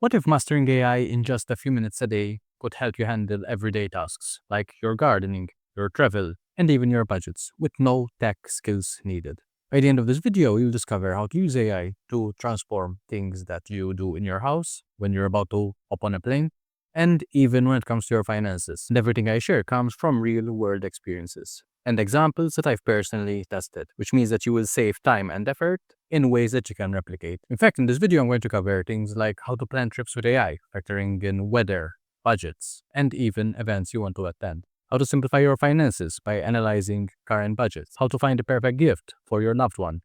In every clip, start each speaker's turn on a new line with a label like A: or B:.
A: What if mastering AI in just a few minutes a day could help you handle everyday tasks like your gardening, your travel, and even your budgets with no tech skills needed? By the end of this video, you'll discover how to use AI to transform things that you do in your house, when you're about to hop on a plane, and even when it comes to your finances. And everything I share comes from real world experiences and examples that I've personally tested, which means that you will save time and effort in ways that you can replicate. In fact, in this video, I'm going to cover things like how to plan trips with AI, factoring in weather, budgets, and even events you want to attend. How to simplify your finances by analyzing current budgets. How to find the perfect gift for your loved one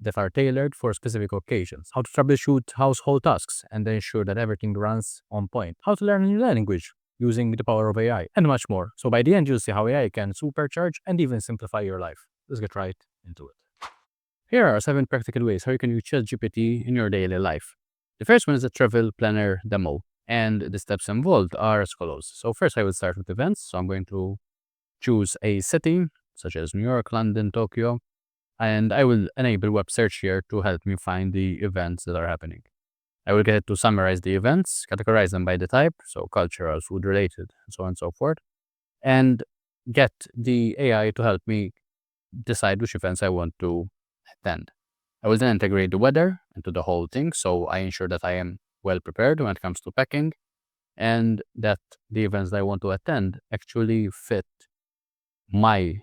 A: that are tailored for specific occasions. How to troubleshoot household tasks and ensure that everything runs on point. How to learn a new language using the power of AI, and much more. So by the end, you'll see how AI can supercharge and even simplify your life. Let's get right into it. Here are 7 practical ways how you can use ChatGPT in your daily life. The first one is a travel planner demo, and the steps involved are as follows. So first I will start with events. So I'm going to choose a city, such as New York, London, Tokyo, and I will enable web search here to help me find the events that are happening. I will get it to summarize the events, categorize them by the type, so cultural, food related, and so on and so forth, and get the AI to help me decide which events I want to attend. I will then integrate the weather into the whole thing, so I ensure that I am well prepared when it comes to packing and that the events that I want to attend actually fit my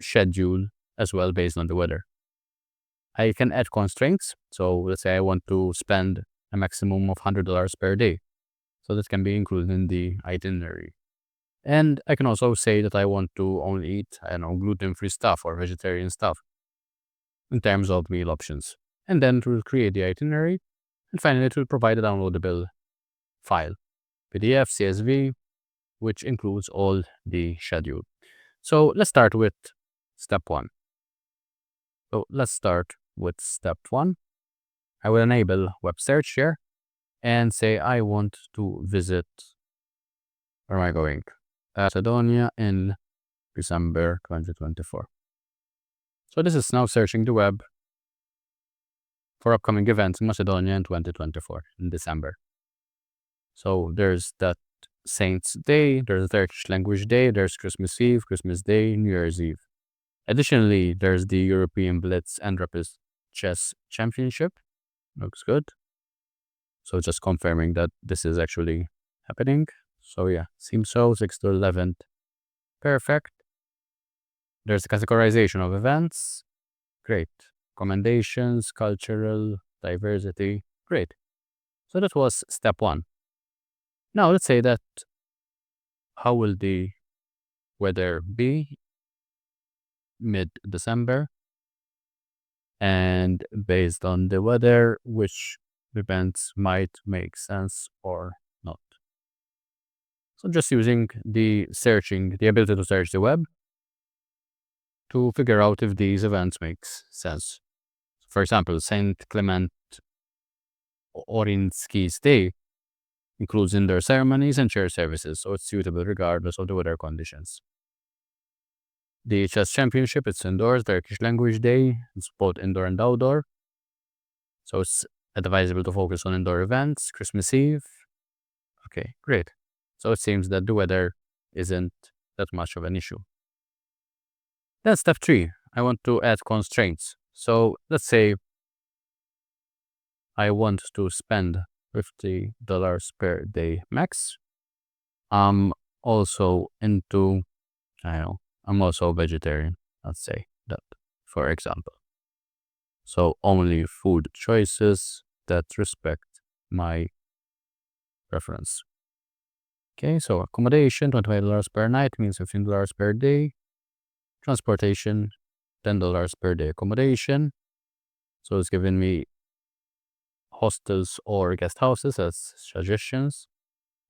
A: schedule as well based on the weather. I can add constraints. So let's say I want to spend a maximum of $100 per day. So that can be included in the itinerary. And I can also say that I want to only eat, gluten-free stuff or vegetarian stuff in terms of meal options. And then it will create the itinerary. And finally, it will provide a downloadable file, PDF, CSV, which includes all the schedule. So let's start with step 1. So let's start with step 1. I will enable web search here and say I want to visit, where am I going? Macedonia in December 2024. So this is now searching the web for upcoming events in Macedonia in 2024 in December. So there's that Saints Day, there's Turkish Language Day, there's Christmas Eve, Christmas Day, New Year's Eve. Additionally, there's the European Blitz and Rapid Chess Championship. Looks good. So just confirming that this is actually happening. So yeah, seems so, 6 to 11th. Perfect. There's the categorization of events. Great. Commendations, cultural, diversity. Great. So that was step 1. Now let's say that how will the weather be mid-December? And based on the weather, which events might make sense or not. So just using the ability to search the web to figure out if these events make sense. For example, Saint Clement Orinski's Day includes indoor ceremonies and church services, so it's suitable regardless of the weather conditions. The chess championship, it's indoors. Turkish Language Day, it's both indoor and outdoor. So it's advisable to focus on indoor events. Christmas Eve. Okay, great. So it seems that the weather isn't that much of an issue. Then step 3, I want to add constraints. So let's say I want to spend $50 per day max. I'm also I'm also a vegetarian, let's say that, for example. So only food choices that respect my preference. Okay, so accommodation, $25 per night means $15 per day. Transportation, $10 per day accommodation. So it's giving me hostels or guest houses as suggestions.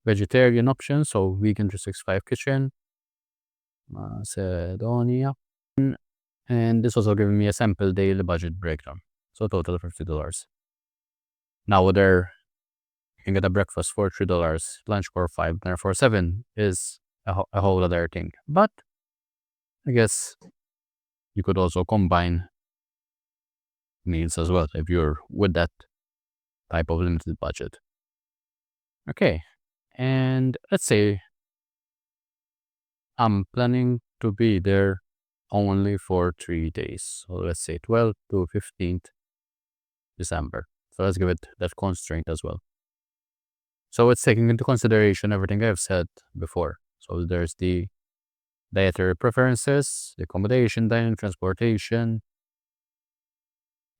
A: Vegetarian options, so vegan 365 kitchen. Macedonia. And this also giving me a sample daily budget breakdown. So total $50. Now whether you can get a breakfast for $3, lunch for $5, dinner for $7 is a whole other thing. But I guess you could also combine meals as well if you're with that type of limited budget. Okay, and let's say I'm planning to be there only for 3 days. So let's say 12th to 15th December. So let's give it that constraint as well. So it's taking into consideration everything I've said before. So there's the dietary preferences, the accommodation, dining, transportation,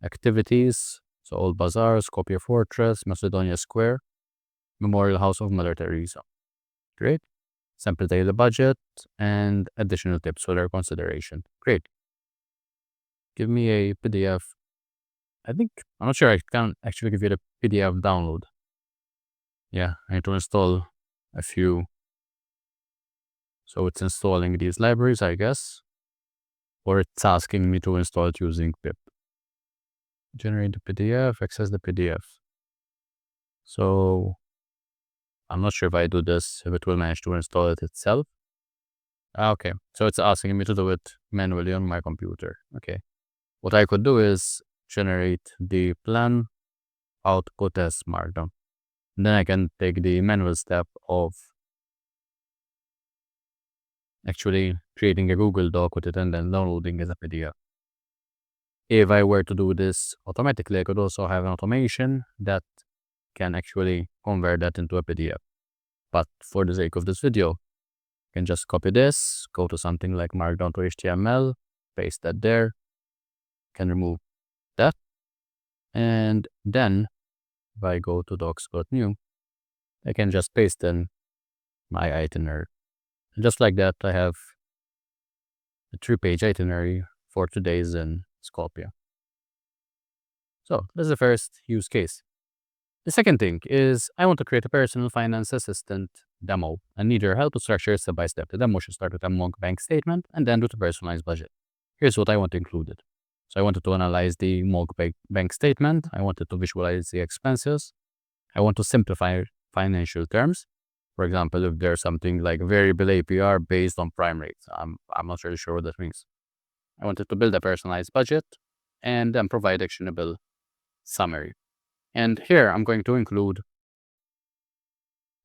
A: activities. So Old Bazaar, Skopje Fortress, Macedonia Square, Memorial House of Mother Teresa. Great. Sample daily budget and additional tips for their consideration. Great. Give me a PDF. I'm not sure I can actually give you the PDF download. Yeah, I need to install a few. So it's installing these libraries, I guess. Or it's asking me to install it using pip. Generate the PDF, access the PDF. So I'm not sure if I do this, if it will manage to install it itself. Okay, so it's asking me to do it manually on my computer. Okay. What I could do is generate the plan output as Markdown. And then I can take the manual step of actually creating a Google Doc with it and then downloading as a PDF. If I were to do this automatically, I could also have an automation that can actually convert that into a PDF. But for the sake of this video, I can just copy this, go to something like Markdown to HTML, paste that there, can remove that. And then if I go to docs.new, I can just paste in my itinerary. And just like that, I have a 3-page itinerary for 2 days in Skopje. So that's the first use case. The second thing is I want to create a personal finance assistant demo and need your help to structure it step by step. The demo should start with a mock bank statement and then with a personalized budget. Here's what I want included. So I wanted to analyze the mock bank statement. I wanted to visualize the expenses. I want to simplify financial terms. For example, if there's something like variable APR based on prime rates, I'm not really sure what that means. I wanted to build a personalized budget and then provide actionable summary. And here I'm going to include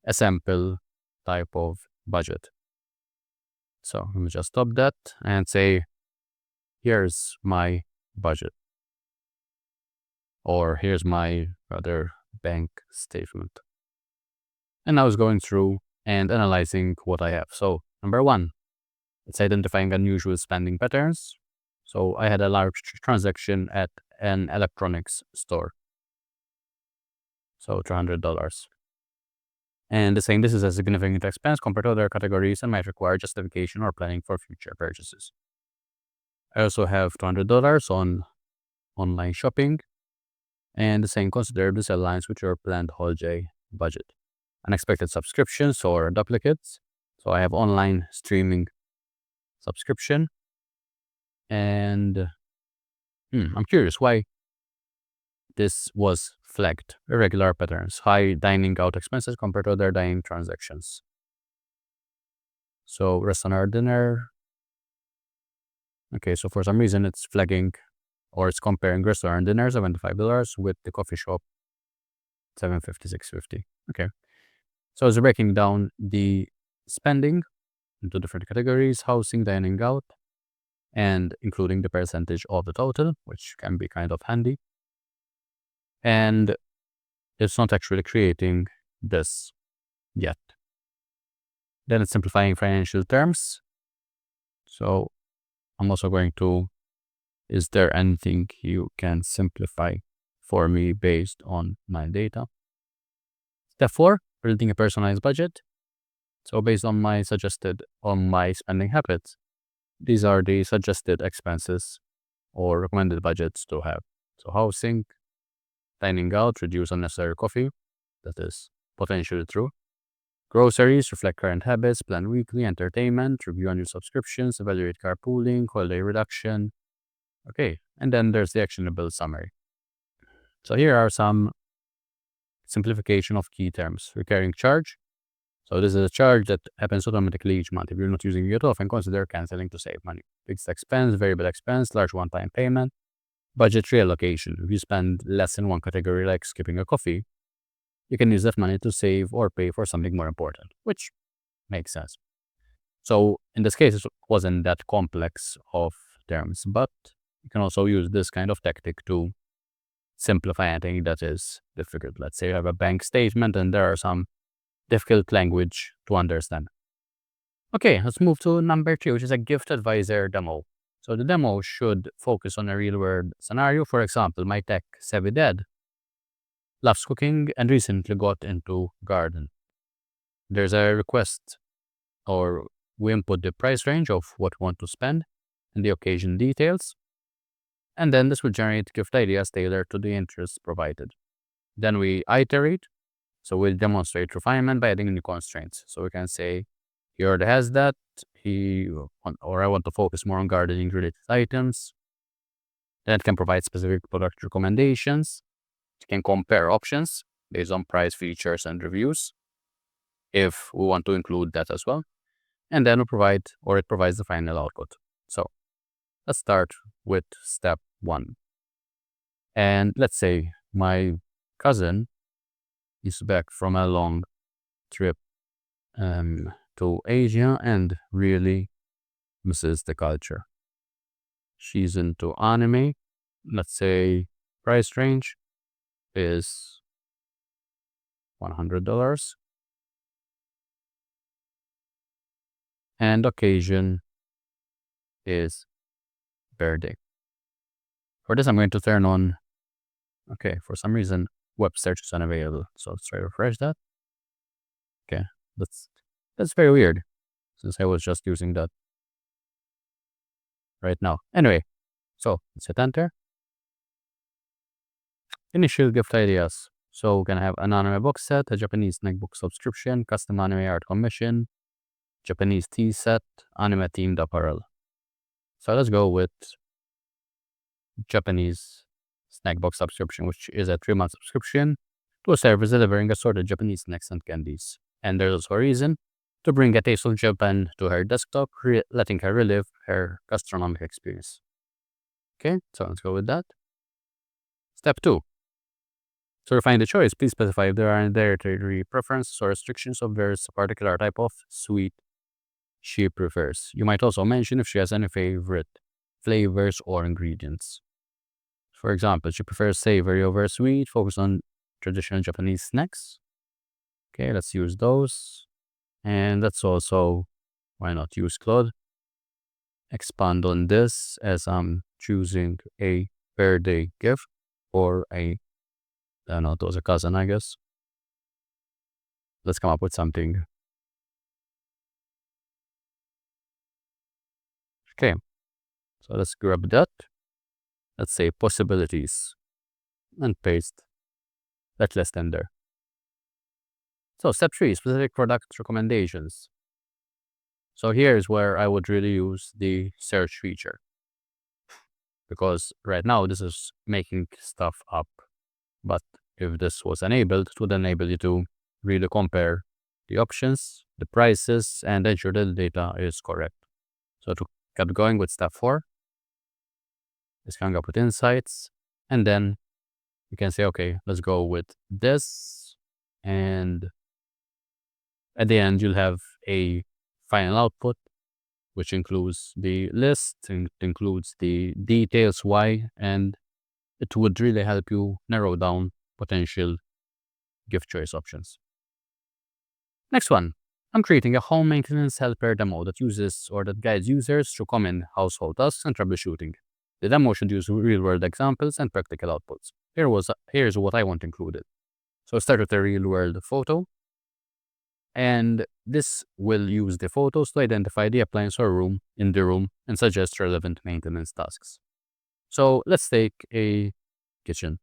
A: a sample type of budget. So let me just stop that and say, here's my budget. Or here's my other bank statement. And I was going through and analyzing what I have. So number one, it's identifying unusual spending patterns. So I had a large transaction at an electronics store. So $300. And saying this is a significant expense compared to other categories and might require justification or planning for future purchases. I also have $200 on online shopping. And saying consider this aligns with your planned holiday budget. Unexpected subscriptions or duplicates. So I have online streaming subscription. And I'm curious why this was flagged. Irregular patterns, high dining out expenses compared to other dining transactions. So restaurant or dinner. Okay, so for some reason it's flagging or it's comparing restaurant dinner $75 with the coffee shop $750, $650. Okay. So it's breaking down the spending into different categories, housing, dining out, and including the percentage of the total, which can be kind of handy. And it's not actually creating this yet. Then it's simplifying financial terms. So I'm also going to, is there anything you can simplify for me based on my data? Step 4, building a personalized budget. So based on my spending habits, these are the suggested expenses or recommended budgets to have. So housing, dining out, reduce unnecessary coffee. That is potentially true. Groceries, reflect current habits, plan weekly, entertainment, review on your subscriptions, evaluate carpooling, holiday reduction. Okay, and then there's the actionable summary. So here are some simplification of key terms. Recurring charge. So this is a charge that happens automatically each month. If you're not using it often, consider canceling to save money. Fixed expense, variable expense, large one-time payment. Budget reallocation. If you spend less in one category like skipping a coffee, you can use that money to save or pay for something more important, which makes sense. So in this case, it wasn't that complex of terms, but you can also use this kind of tactic to simplify anything that is difficult. Let's say you have a bank statement and there are some difficult language to understand. Okay, let's move to number 3, which is a gift advisor demo. So the demo should focus on a real-world scenario. For example, my tech-savvy dad loves cooking and recently got into garden. There's a request, or we input the price range of what we want to spend and the occasion details. And then this will generate gift ideas tailored to the interests provided. Then we iterate. So we'll demonstrate refinement by adding new constraints. So we can say, he already has that, or I want to focus more on gardening related items. Then it can provide specific product recommendations. It can compare options based on price, features, and reviews, if we want to include that as well. And then it provides the final output. So let's start with step 1. And let's say my cousin is back from a long trip to Asia and really misses the culture. She's into anime. Let's say price range is $100 and occasion is birthday. For this, I'm going to turn on, okay, for some reason, web search is unavailable. So let's try to refresh that. Okay, that's very weird since I was just using that right now. Anyway, so let's hit enter. Initial gift ideas. So we're going to have an anime box set, a Japanese snack book subscription, custom anime art commission, Japanese tea set, anime themed apparel. So let's go with Japanese snack box subscription, which is a 3-month subscription to a service delivering assorted Japanese snacks and candies. And there's also a reason to bring a taste of Japan to her desktop, letting her relive her gastronomic experience. Okay, so let's go with that. Step 2. To refine the choice, please specify if there are any dietary preferences or restrictions of various particular type of sweet she prefers. You might also mention if she has any favorite flavors or ingredients. For example, she prefers savory over sweet, focus on traditional Japanese snacks. Okay, let's use those. And let's also, why not use Claude? Expand on this as I'm choosing a birthday gift or I don't know, it was a cousin, I guess. Let's come up with something. Okay, so let's grab that. Let's say possibilities and paste that list in there. So step 3, specific product recommendations. So here's where I would really use the search feature, because right now this is making stuff up. But if this was enabled, it would enable you to really compare the options, the prices, and ensure that the data is correct. So to get going with step 4, is coming up with insights, and then you can say, okay, let's go with this, and at the end you'll have a final output, which includes the list, and includes the details why, and it would really help you narrow down potential gift choice options. Next one, I'm creating a home maintenance helper demo that guides users through common household tasks and troubleshooting. The demo should use real-world examples and practical outputs. Here's what I want included. So start with a real-world photo, and this will use the photos to identify the appliance or room in the room and suggest relevant maintenance tasks. So let's take a kitchen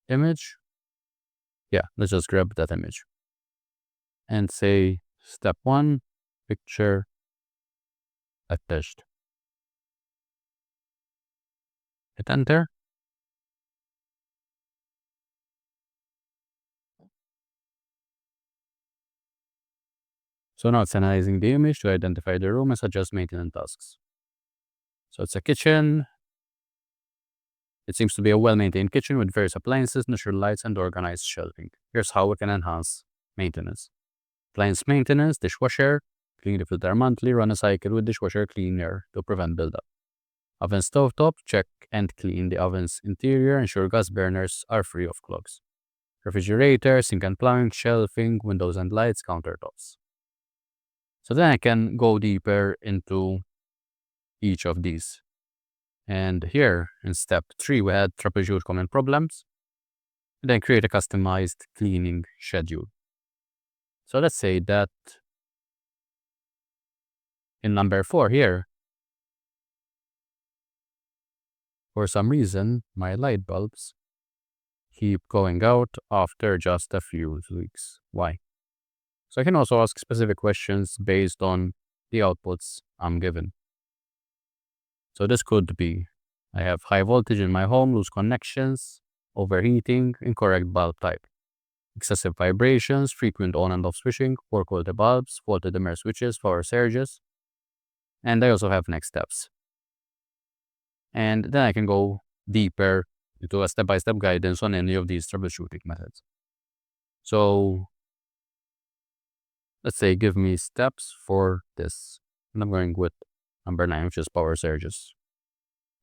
A: image. Yeah, let's just grab that image and say step 1, picture attached. Hit enter. So now it's analyzing the image to identify the room and suggest maintenance tasks. So it's a kitchen. It seems to be a well-maintained kitchen with various appliances, natural lights, and organized shelving. Here's how we can enhance maintenance. Appliance maintenance, dishwasher, clean the filter monthly, run a cycle with dishwasher cleaner to prevent buildup. Oven stovetop, check and clean the oven's interior, ensure gas burners are free of clogs. Refrigerator, sink and plumbing, shelving, windows and lights, countertops. So then I can go deeper into each of these. And here in step 3, we had troubleshoot common problems, and then create a customized cleaning schedule. So let's say that in number 4 here, for some reason, my light bulbs keep going out after just a few weeks. Why? So I can also ask specific questions based on the outputs I'm given. So this could be, I have high voltage in my home, loose connections, overheating, incorrect bulb type, excessive vibrations, frequent on and off switching, poor quality bulbs, faulty dimmer switches, power surges, and I also have next steps. And then I can go deeper into a step-by-step guidance on any of these troubleshooting methods. So let's say give me steps for this, and I'm going with number 9, which is power surges.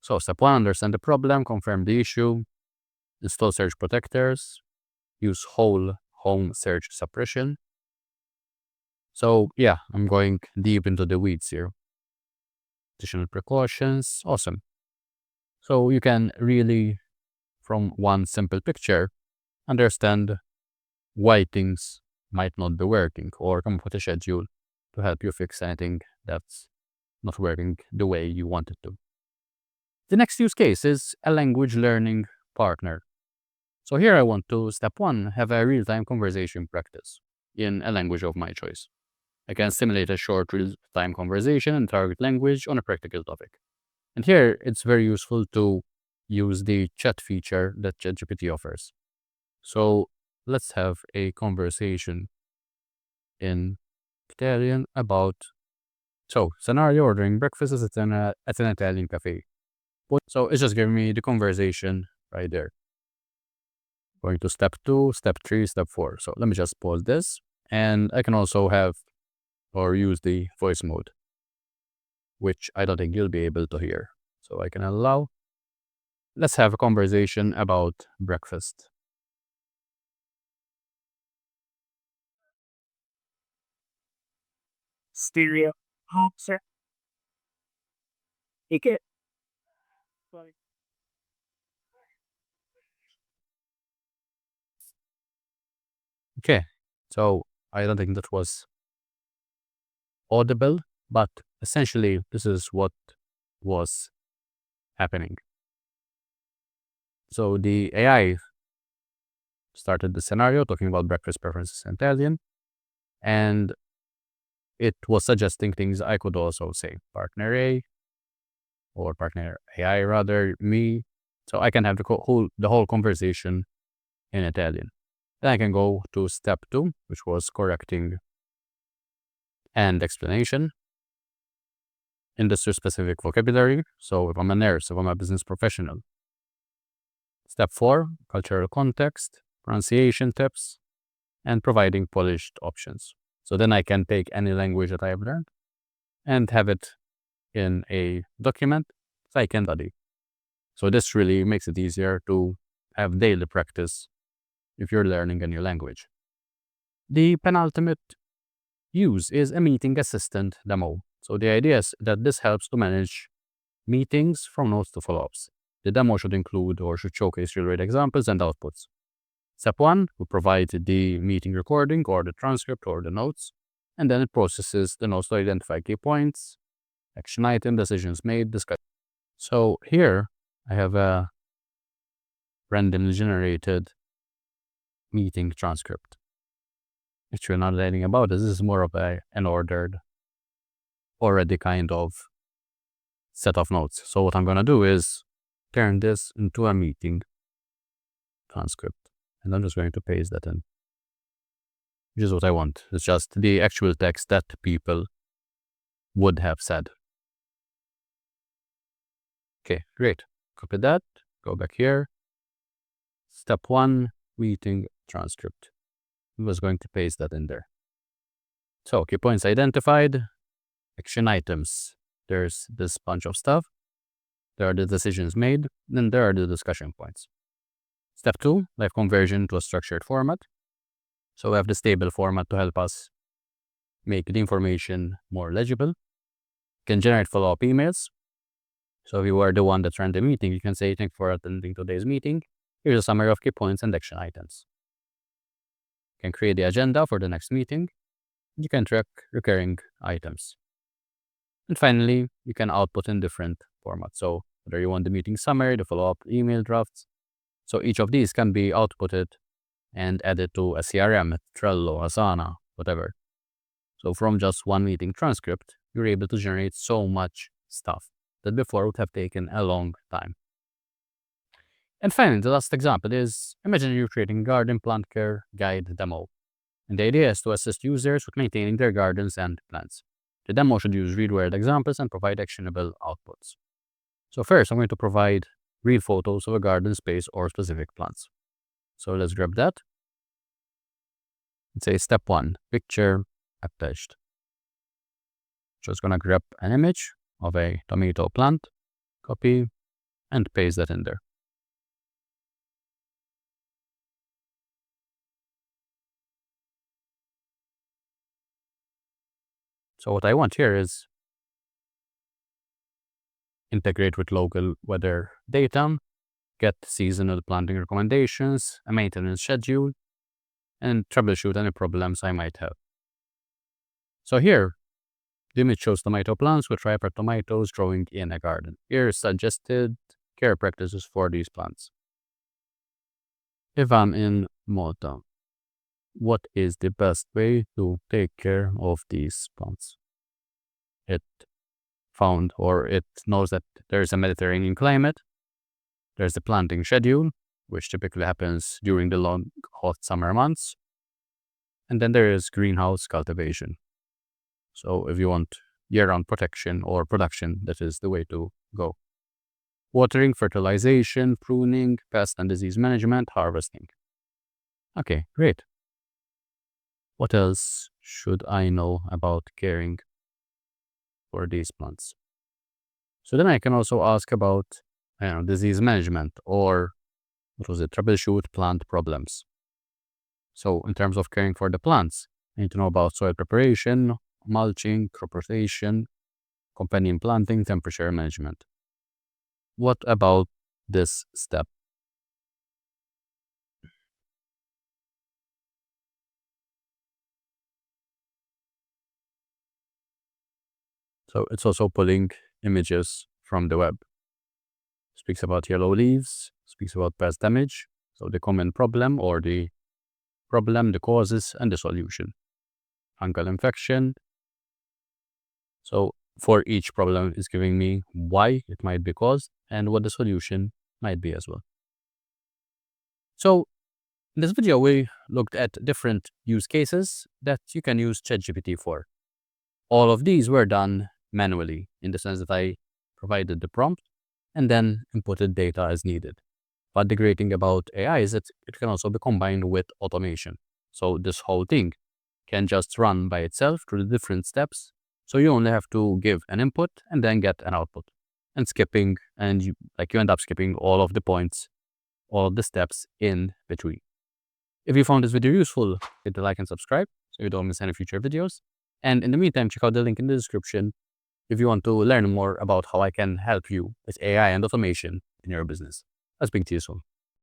A: So step 1, understand the problem, confirm the issue, install surge protectors, use whole home surge suppression. So yeah, I'm going deep into the weeds here. Additional precautions, awesome. So you can really, from one simple picture, understand why things might not be working, or come up with a schedule to help you fix anything that's not working the way you want it to. The next use case is a language learning partner. So here I want to, step 1, have a real-time conversation practice in a language of my choice. I can simulate a short real-time conversation in target language on a practical topic. And here it's very useful to use the chat feature that ChatGPT offers. So let's have a conversation in Italian about, so scenario, ordering breakfast at an Italian cafe. So it's just giving me the conversation right there. Going to step 2, step 3, step 4. So let me just pause this, and I can also have or use the voice mode, which I don't think you'll be able to hear. So I can allow, let's have a conversation about breakfast.
B: Stereo. Oh, sir. Okay.
A: Okay, so I don't think that was audible, but essentially this is what was happening. So the AI started the scenario talking about breakfast preferences in Italian, and it was suggesting things I could also say, partner A, or partner AI rather, me. So I can have the whole conversation in Italian. Then I can go to step 2, which was correcting and explanation, industry-specific vocabulary. So if I'm a nurse, if I'm a business professional. Step 4, cultural context, pronunciation tips, and providing polished options. So then I can take any language that I have learned and have it in a document so I can study. So this really makes it easier to have daily practice if you're learning a new language. The penultimate use is a meeting assistant demo. So the idea is that this helps to manage meetings from notes to follow-ups. The demo should include or should showcase real-world examples and outputs. Step 1, we provide the meeting recording or the transcript or the notes, and then it processes the notes to identify key points, action item, decisions made, discussion. So here I have a randomly generated meeting transcript. If you're not learning about this is more of an ordered, already kind of set of notes. So what I'm going to do is turn this into a meeting transcript, and I'm just going to paste that in, which is what I want. It's just the actual text that people would have said. Okay, great. Copy that, Go back here. Step 1, meeting transcript. I was going to paste that in there. So key points identified, action items. There's this bunch of stuff. There are the decisions made, then there are the discussion points. Step 2, live conversion to a structured format. So we have this table format to help us make the information more legible. You can generate follow-up emails. So if you are the one that ran the meeting, you can say, thank you for attending today's meeting. Here's a summary of key points and action items. You can create the agenda for the next meeting. You can track recurring items. And finally, you can output in different formats. So whether you want the meeting summary, the follow-up email drafts. So each of these can be outputted and added to a CRM, Trello, Asana, whatever. So from just one meeting transcript, you're able to generate so much stuff that before would have taken a long time. And finally, the last example is, imagine you're creating a garden plant care guide demo. And the idea is to assist users with maintaining their gardens and plants. The demo should use real-world examples and provide actionable outputs. So first, I'm going to provide real photos of a garden space or specific plants. So let's grab that. Let's say step 1, picture attached. Just gonna grab an image of a tomato plant, copy, and paste that in there. So what I want here is integrate with local weather data, get seasonal planting recommendations, a maintenance schedule, and troubleshoot any problems I might have. So here, the image shows tomato plants with riper tomatoes growing in a garden. Here are suggested care practices for these plants. If I'm in Malta, what is the best way to take care of these plants? It knows that there's a Mediterranean climate. There's the planting schedule, which typically happens during the long, hot summer months. And then there is greenhouse cultivation. So if you want year-round protection or production, that is the way to go. Watering, fertilization, pruning, pest and disease management, harvesting. Okay, great. What else should I know about caring for these plants? So then I can also ask about disease management or troubleshoot plant problems. So in terms of caring for the plants, I need to know about soil preparation, mulching, crop rotation, companion planting, temperature management. What about this step? So it's also pulling images from the web. Speaks about yellow leaves, speaks about pest damage, so the common problem or the problem, the causes, and the solution. Fungal infection. So for each problem, it's giving me why it might be caused and what the solution might be as well. So in this video, we looked at different use cases that you can use ChatGPT for. All of these were done manually in the sense that I provided the prompt and then inputted data as needed. But the great thing about AI is that it can also be combined with automation. So this whole thing can just run by itself through the different steps. So you only have to give an input and then get an output. And you end up skipping all of the points, all of the steps in between. If you found this video useful, hit the like and subscribe so you don't miss any future videos. And in the meantime, check out the link in the description if you want to learn more about how I can help you with AI and automation in your business. I'll speak to you soon.